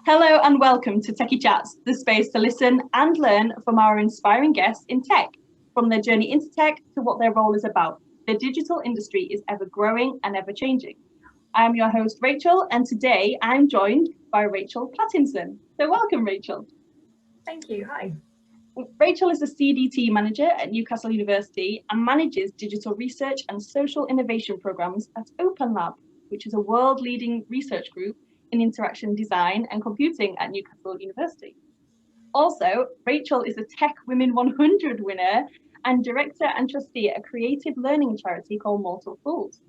Hello and welcome to TechyChats, the space to listen and learn from our inspiring guests in tech, from their journey into tech to what their role is about. The digital industry is ever growing and ever changing. I'm your host, Rachel, and today I'm joined by Rachel Pattinson. So welcome, Rachel. Thank you. Hi. Rachel is a CDT manager at Newcastle University and manages digital research and social innovation programs at Open Lab, which is a world-leading research group in interaction design and computing at Newcastle University. Also, Rachel is a Tech Women 100 winner and director and trustee at a creative learning charity called Mortal Fools.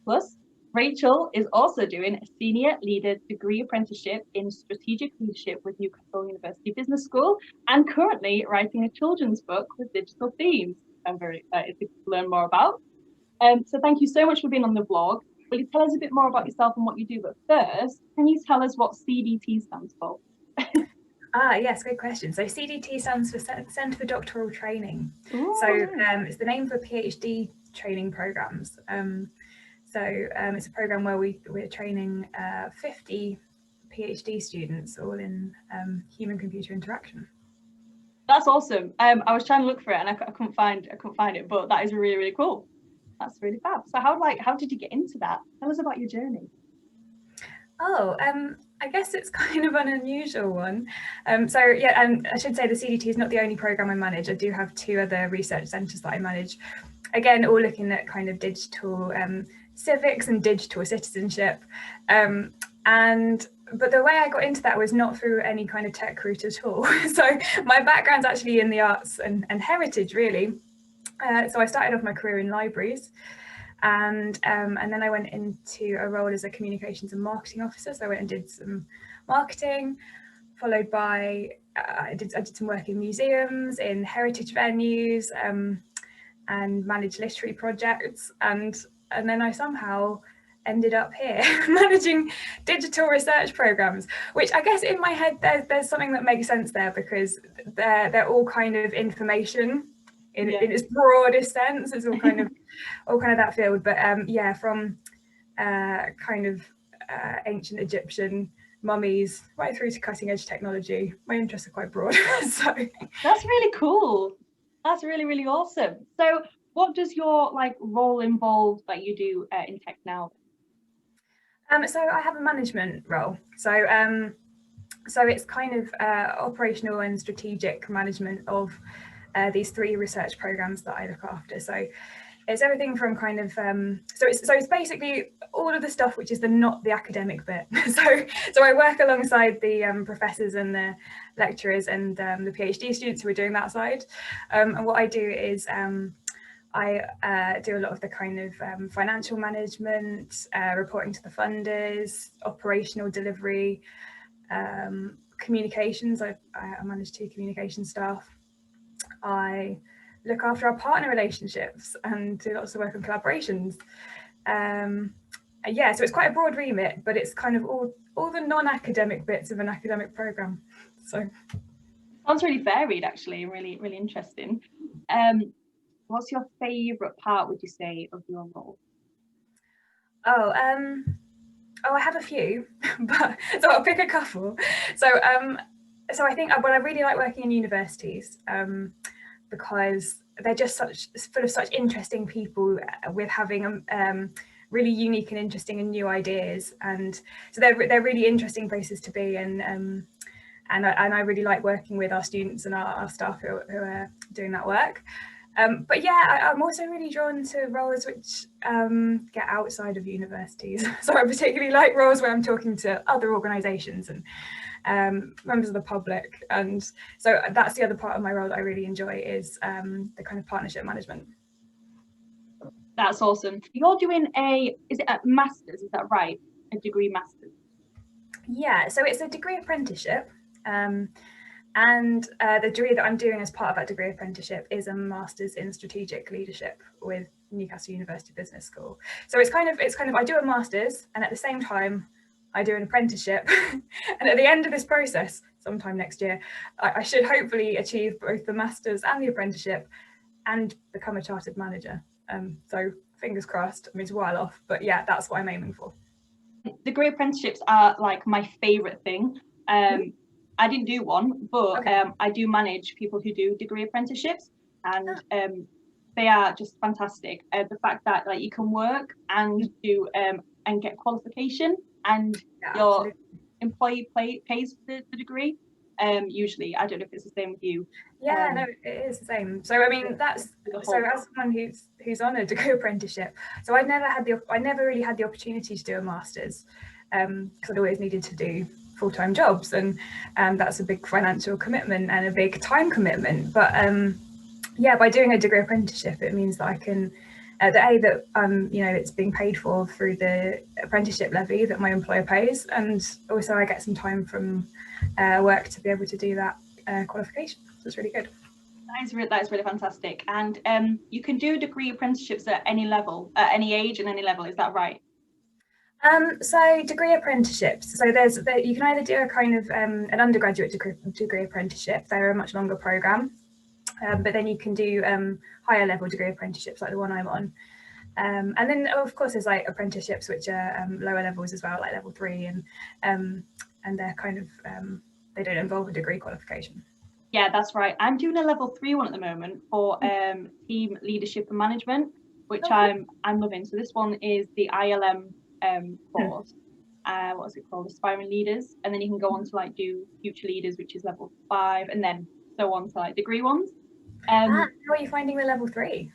Plus, Rachel is also doing a senior leader degree apprenticeship in strategic leadership with Newcastle University Business School and currently writing a children's book with digital themes. I'm very excited to learn more about. So thank you so much for being on the vlog. Will you tell us a bit more about yourself and what you do? But first, can you tell us what CDT stands for? Yes, great question. So CDT stands for Centre for Doctoral Training. Ooh. So it's the name for PhD training programs. It's a program where we're training 50 PhD students, all in human-computer interaction. That's awesome. I was trying to look for it and I couldn't find it, but that is really, really cool. That's really fab. So how did you get into that? Tell us about your journey. I guess it's kind of an unusual one. I should say the CDT is not the only program I manage. I do have 2 other research centres that I manage. Again, all looking at kind of digital civics and digital citizenship. But the way I got into that was not through any kind of tech route at all. So my background's actually in the arts and heritage, really. So I started off my career in libraries, and then I went into a role as a communications and marketing officer. So I went and did some marketing, followed by I did some work in museums, in heritage venues, and managed literary projects, and then I somehow ended up here managing digital research programs, which I guess in my head there's something that makes sense there, because they're all kind of information in its broadest sense. It's all kind of that field, but from kind of ancient Egyptian mummies right through to cutting edge technology. My interests are quite broad. So that's really cool. That's really, really awesome. So what does your role involve that you do in tech now? So I have a management role. So it's kind of operational and strategic management of these 3 research programs that I look after. So it's everything from kind of so it's basically all of the stuff which is not the academic bit. So I work alongside the professors and the lecturers and the PhD students who are doing that side. And what I do is I do a lot of the kind of financial management, reporting to the funders, operational delivery, communications. I manage 2 communication staff. I look after our partner relationships and do lots of work on collaborations. So it's quite a broad remit, but it's kind of all the non-academic bits of an academic program. So sounds really varied, actually, and really, really interesting. What's your favourite part, would you say, of your role? I have a few, but so I'll pick a couple. So I think I really like working in universities because they're just full of such interesting people with having really unique and interesting and new ideas, and so they're really interesting places to be, and I really like working with our students and our staff who are doing that work. But yeah, I'm also really drawn to roles which get outside of universities. So I particularly like roles where I'm talking to other organisations and members of the public. And so that's the other part of my role that I really enjoy, is the kind of partnership management. That's awesome. You're doing is it a master's, is that right? A degree master's? Yeah, so it's a degree apprenticeship. And the degree that I'm doing as part of that degree apprenticeship is a master's in strategic leadership with Newcastle University Business School. So it's kind of I do a master's, and at the same time I do an apprenticeship. And at the end of this process, sometime next year, I should hopefully achieve both the master's and the apprenticeship and become a chartered manager. So fingers crossed. I mean, it's a while off, but yeah, that's what I'm aiming for. degree apprenticeships are like my favorite thing. I didn't do one, but I do manage people who do degree apprenticeships, and they are just fantastic. The fact that like you can work and do and get qualification, and your employee pays for the degree. Usually, I don't know if it's the same with you. Yeah, no, it is the same. So I mean, that's so as someone who's on a degree apprenticeship, so I never really had the opportunity to do a master's, because I'd always needed to do full-time jobs, and that's a big financial commitment and a big time commitment. But yeah, by doing a degree apprenticeship, it means that I can that you know, it's being paid for through the apprenticeship levy that my employer pays, and also I get some time from work to be able to do that qualification. So it's really good. That is really fantastic. And you can do degree apprenticeships at any level, at any age and any level. Is that right? So degree apprenticeships. So you can either do a kind of an undergraduate degree apprenticeship. They're a much longer program, but then you can do higher level degree apprenticeships like the one I'm on. And then of course there's like apprenticeships which are lower levels as well, like level 3, and they're kind of they don't involve a degree qualification. Yeah, that's right. I'm doing a level 3 one at the moment for team leadership and management, which I'm loving. So this one is the ILM course. What's it called? Aspiring leaders, and then you can go on to like do future leaders, which is level 5, and then so on to like degree ones. How are you finding the level 3?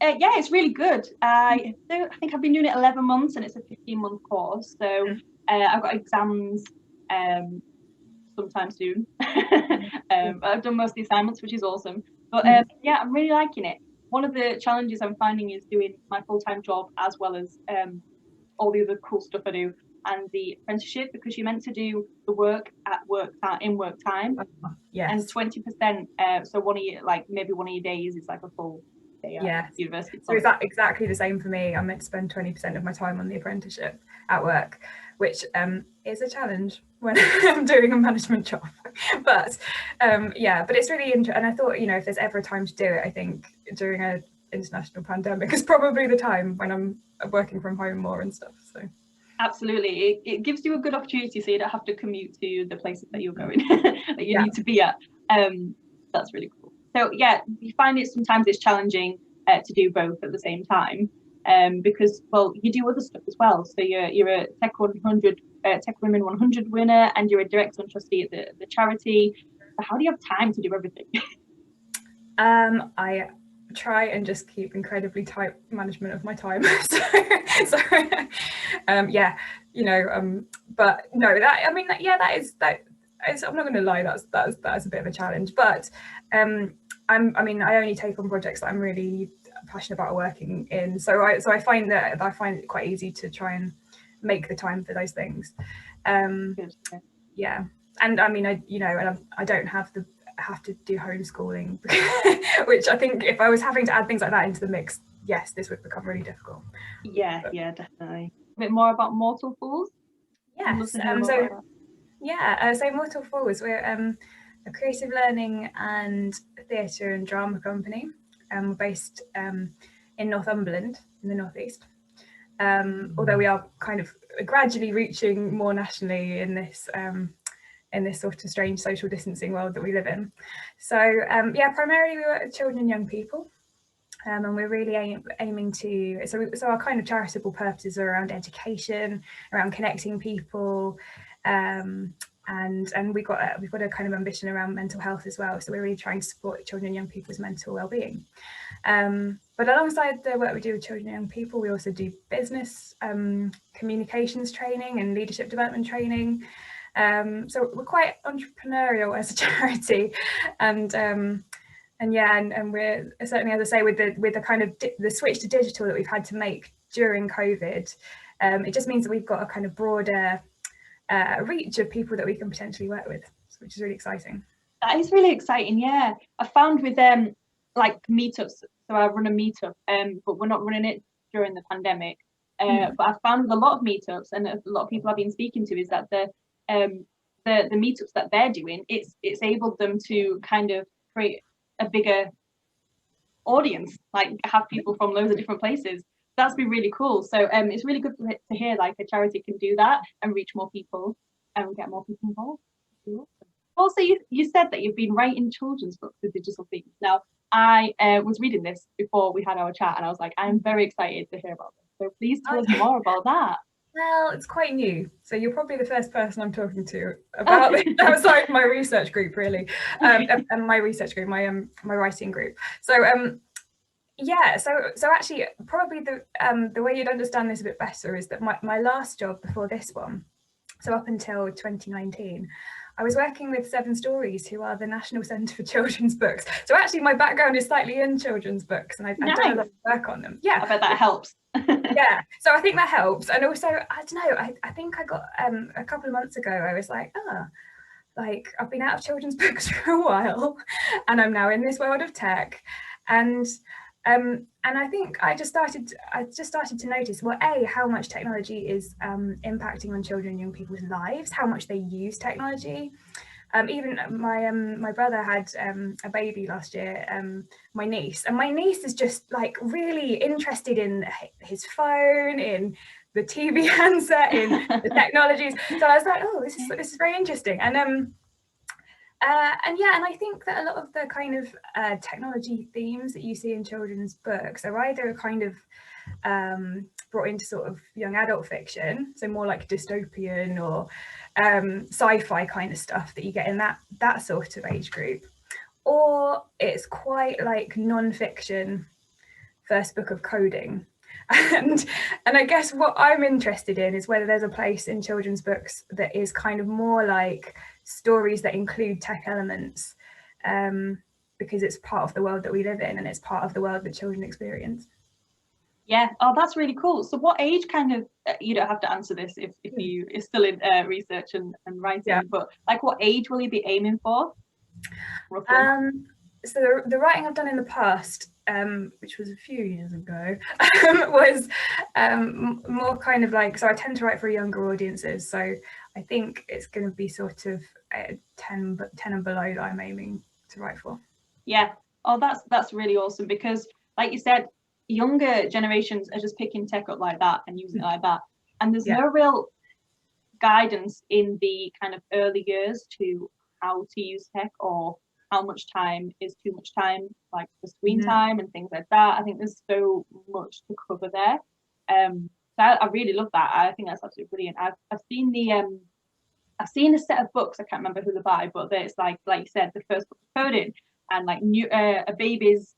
Yeah, it's really good. I think I've been doing it 11 months, and it's a 15-month course. So I've got exams sometime soon. I've done most of the assignments, which is awesome. But yeah, I'm really liking it. One of the challenges I'm finding is doing my full-time job as well as all the other cool stuff I do, and the apprenticeship, because you're meant to do the work at work time in work time. Yes. And 20%. So maybe one of your days is like a full day at university. So is that exactly the same for me? I'm meant to spend 20% of my time on the apprenticeship at work, which is a challenge when I'm doing a management job. But yeah, but it's really interesting. And I thought, you know, if there's ever a time to do it, I think during an international pandemic is probably the time when I'm working from home more and stuff. So absolutely, it gives you a good opportunity, so you don't have to commute to the places that you're going that you need to be at. That's really cool. So yeah, you find it sometimes it's challenging to do both at the same time, because well, you do other stuff as well. So you're a Tech 100 Tech Women 100 winner, and you're a director and trustee at the charity. So how do you have time to do everything? I try and just keep incredibly tight management of my time. so yeah, you know, but no, that, I mean, yeah, that is, I'm not going to lie, that's a bit of a challenge, but I mean, I only take on projects that I'm really passionate about working in, so I find it quite easy to try and make the time for those things. Yeah, and I mean, I don't have to do homeschooling, which I think if I was having to add things like that into the mix, yes, this would become really difficult. Yeah, definitely. A bit more about Mortal Fools? Yes, so Mortal Fools, we're a creative learning and theatre and drama company. We're based in Northumberland, in the northeast. Although we are kind of gradually reaching more nationally in this sort of strange social distancing world that we live in. So yeah, primarily we work with children and young people, and we're really aiming to, so our kind of charitable purposes are around education, around connecting people, and we've got a kind of ambition around mental health as well. So we're really trying to support children and young people's mental well-being. But alongside the work we do with children and young people, we also do business communications training and leadership development training. So we're quite entrepreneurial as a charity, and we're certainly, as I say, with the kind of the switch to digital that we've had to make during COVID, it just means that we've got a kind of broader reach of people that we can potentially work with, which is really exciting. That is really exciting. Yeah, I found with like meetups. So I run a meetup, but we're not running it during the pandemic. But I found with a lot of meetups and a lot of people I've been speaking to is that the meetups that they're doing, it's enabled them to kind of create a bigger audience, like have people from loads of different places. that's been really cool. So it's really good to hear like a charity can do that and reach more people and get more people involved. Also, you said that you've been writing children's books with digital themes. Now, I was reading this before we had our chat, and I was like, I'm very excited to hear about this. So please tell us more about that. Well, it's quite new, so you're probably the first person I'm talking to about it outside my research group, really, and my research group, my writing group. So yeah, so actually, probably the way you'd understand this a bit better is that my last job before this one, so up until 2019. I was working with 7 Stories, who are the National Centre for Children's Books. So actually my background is slightly in children's books, and I've done a lot of work on them. Yeah. I bet that helps. Yeah, so I think that helps. And also, I don't know, I think I got, a couple of months ago, I was like, like I've been out of children's books for a while, and I'm now in this world of tech. And I think I just started to notice, well, how much technology is impacting on children and young people's lives, how much they use technology. Even my brother had a baby last year, my niece, and my niece is just like really interested in his phone, in the TV handset, in the technologies. So I was like, oh, this is very interesting. And I think that a lot of the kind of technology themes that you see in children's books are either kind of brought into sort of young adult fiction, so more like dystopian or sci-fi kind of stuff that you get in that sort of age group, or it's quite like non-fiction, first book of coding. And I guess what I'm interested in is whether there's a place in children's books that is kind of more like stories that include tech elements, because it's part of the world that we live in and it's part of the world that children experience. Yeah, oh, that's really cool. So what age kind of, you don't have to answer this if you are still in research and writing, but like what age will you be aiming for? So the writing I've done in the past, which was a few years ago, was more kind of like, so I tend to write for younger audiences. So I think it's going to be sort of 10 and below that I'm aiming to write for. Yeah. Oh, that's really awesome, because like you said, younger generations are just picking tech up like that and using it like that. And there's no real guidance in the kind of early years to how to use tech, or how much time is too much time, like the screen time and things like that. I think there's so much to cover there. So I really love that. I think that's absolutely brilliant. I've seen a set of books, I can't remember who they're by, but it's like you said, the first book of coding, and like a baby's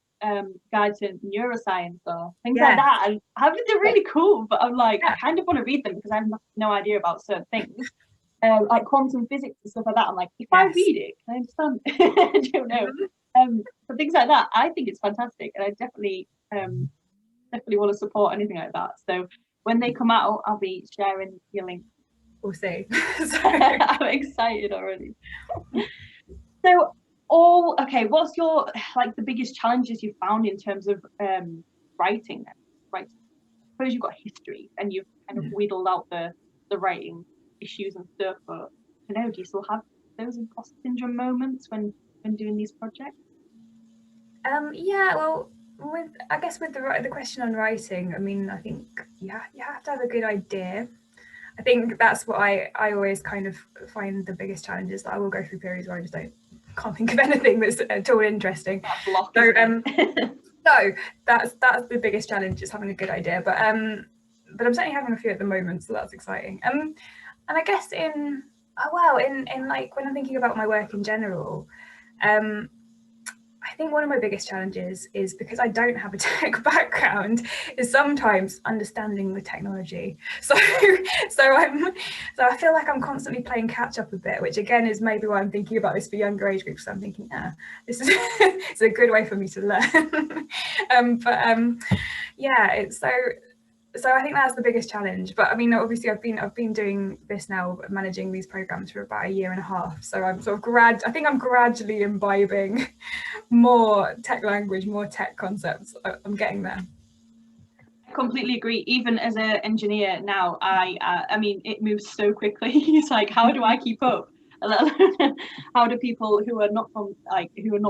guide to neuroscience or things like that. And I think they're really cool, but I'm like, I kind of want to read them because I have no idea about certain things. Like quantum physics and stuff like that. I'm like, if I read it, can I understand? I don't know. But things like that, I think it's fantastic, and I definitely want to support anything like that. So when they come out, I'll be sharing your link. We'll see. I'm excited already. So, what's your like the biggest challenges you found in terms of writing? Right, I suppose you've got history and you've kind of wheedled out the writing issues and stuff, but do you still have those imposter syndrome moments when doing these projects? Well, with the question on writing, I mean, I think you have to have a good idea. I think that's what I always kind of find the biggest challenge is that I will go through periods where I just can't think of anything that's at all interesting. So that's the biggest challenge, is having a good idea. But I'm certainly having a few at the moment, so that's exciting. And I guess in like when I'm thinking about my work in general, I think one of my biggest challenges is, because I don't have a tech background, is sometimes understanding the technology. So I feel like I'm constantly playing catch up a bit, which again is maybe why I'm thinking about this for younger age groups. So I'm thinking, this is it's a good way for me to learn. So I think that's the biggest challenge. But I mean, obviously I've been doing this now, managing these programs for about a year and a half. So I'm sort of I think I'm gradually imbibing more tech language, more tech concepts. I'm getting there. I completely agree. Even as an engineer now, I mean, it moves so quickly. It's like, how do I keep up? How do people who are not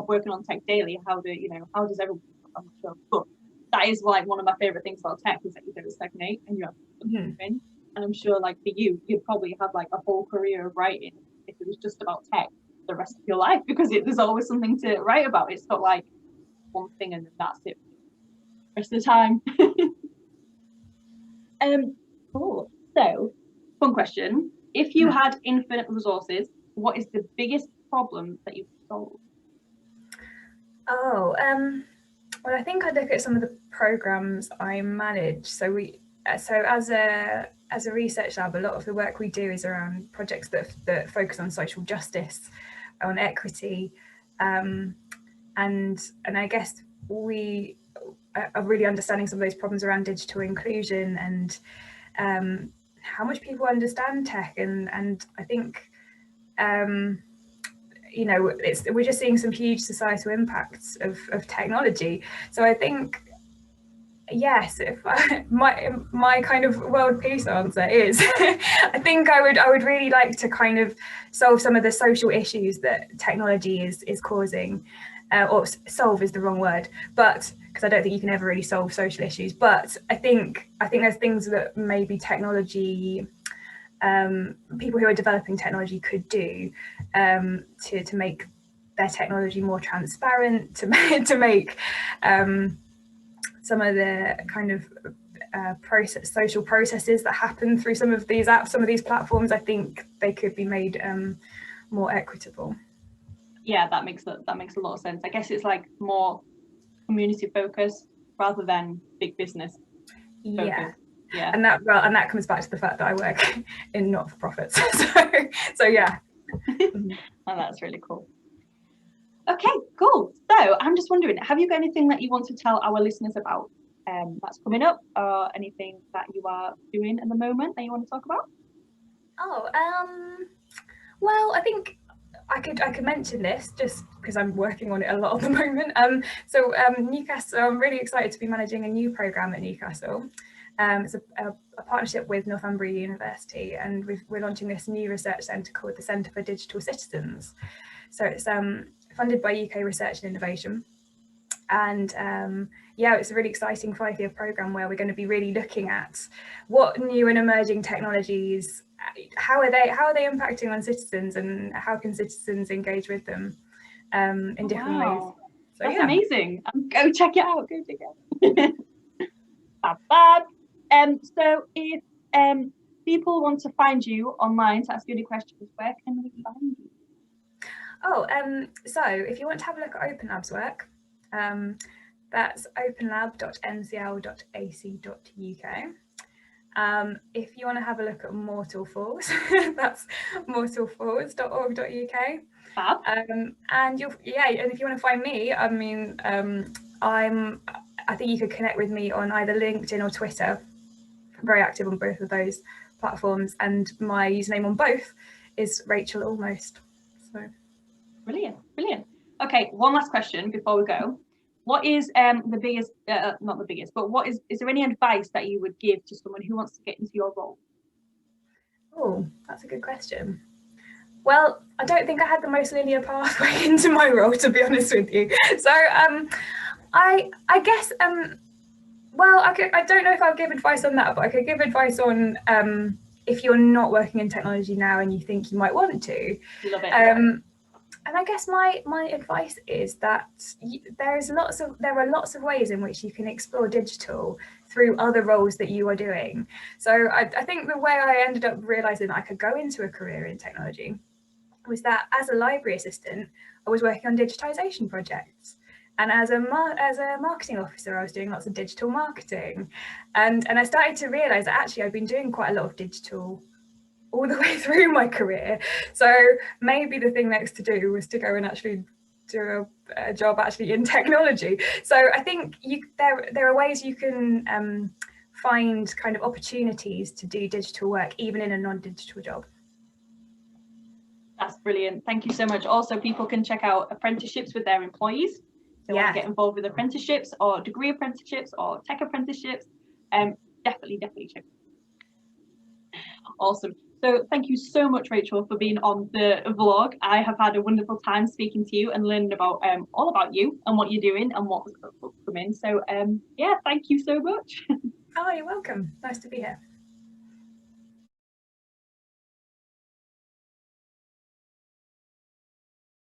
working on tech daily, how does everyone? I'm not sure. But that is like one of my favorite things about tech, is that you don't stagnate and you have something. And I'm sure like for you, you'd probably have like a whole career of writing if it was just about tech the rest of your life, because there's always something to write about. It's not like one thing and then that's it the rest of the time. Cool. So, fun question. If you had infinite resources, what is the biggest problem that you've solved? Oh, well, I think I'd look at some of the programs I manage. So as a research lab, a lot of the work we do is around projects that focus on social justice, on equity, and I guess we are really understanding some of those problems around digital inclusion and how much people understand tech, and I think we're just seeing some huge societal impacts of technology. So I think, yes, if my kind of world peace answer is I think I would really like to kind of solve some of the social issues that technology is causing, or solve is the wrong word, but because I don't think you can ever really solve social issues, but I think there's things that maybe technology, people who are developing technology could do to make their technology more transparent, to make some of the kind of social processes that happen through some of these apps, some of these platforms. I think they could be made more equitable. Yeah, that makes a lot of sense. I guess it's like more community focused rather than big business focused. Yeah. And that comes back to the fact that I work in not-for-profits. so yeah. And that's really cool. Okay, cool. So I'm just wondering, have you got anything that you want to tell our listeners about that's coming up, or anything that you are doing at the moment that you want to talk about? Well, I think I could mention this just because I'm working on it a lot at the moment. Newcastle, I'm really excited to be managing a new programme at Newcastle. It's a partnership with Northumbria University, and we're launching this new research centre called the Centre for Digital Citizens. So it's funded by UK Research and Innovation, and it's a really exciting 5-year programme where we're going to be really looking at what new and emerging technologies, how are they impacting on citizens, and how can citizens engage with them in different ways. So, that's amazing. Go check it out. Fab. So if people want to find you online to ask you any questions, where can we find you? So if you want to have a look at Open Lab's work, that's openlab.ncl.ac.uk. If you want to have a look at Mortal Falls, that's mortalfalls.org.uk. Fab. And and if you want to find me, I mean, I think you could connect with me on either LinkedIn or Twitter. I'm very active on both of those platforms, and my username on both is Rachel Almost. So brilliant. Okay, one last question before we go. What is the biggest, not the biggest, but is there any advice that you would give to someone who wants to get into your role? Oh, that's a good question. Well, I don't think I had the most linear pathway into my role, to be honest with you. So I guess, well, I don't know if I'll give advice on that, but I could give advice on if you're not working in technology now and you think you might want to. Love it. And I guess my advice is that there are lots of ways in which you can explore digital through other roles that you are doing. So I think the way I ended up realising that I could go into a career in technology was that as a library assistant, I was working on digitisation projects. And as a marketing officer, I was doing lots of digital marketing. And I started to realise that actually I've been doing quite a lot of digital all the way through my career. So maybe the thing next to do was to go and actually do a job actually in technology. So I think there are ways you can find kind of opportunities to do digital work, even in a non-digital job. That's brilliant. Thank you so much. Also, people can check out apprenticeships with their employees. If they want to get involved with apprenticeships or degree apprenticeships or tech apprenticeships, definitely check. Awesome. So thank you so much, Rachel, for being on the vlog. I have had a wonderful time speaking to you and learning about all about you and what you're doing and what's coming. So yeah, thank you so much. Oh, you're welcome. Nice to be here.